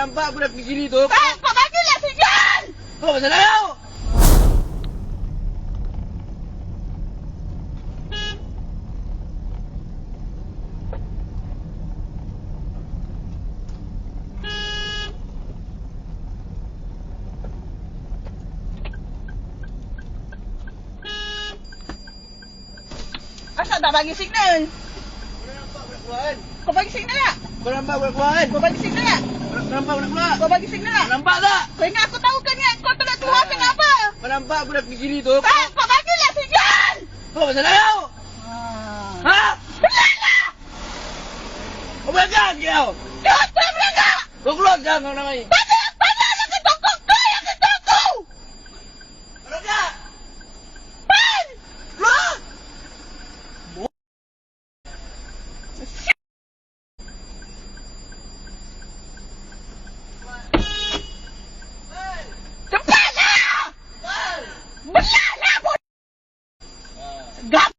nampak budak pergi sini tu? Kau bagilah sinyal! Kau masalah kau? Asal tak bagi signal? Kau nampak budak keluar? Kau bagi signal tak? Kau nampak budak keluar? Kau bagi signal tak? Kau nampak budak keluar? Kau bagi signal tak? Nampak tak? Kau ingat aku tahu kan niat kau nak keluar dengan apa? Kau nampak budak pergi sini tu? Kau bagilah signal! Kau masalah kau? Ha? Belaklah! Kau belakang sikit kau? Jangan belakang! Kau keluar sekarang kau nak main? Banyak yang ketokok! Kau yang ketokok! Belakang! Pan! Keluar! Cepatlah! Belaklah! Gap!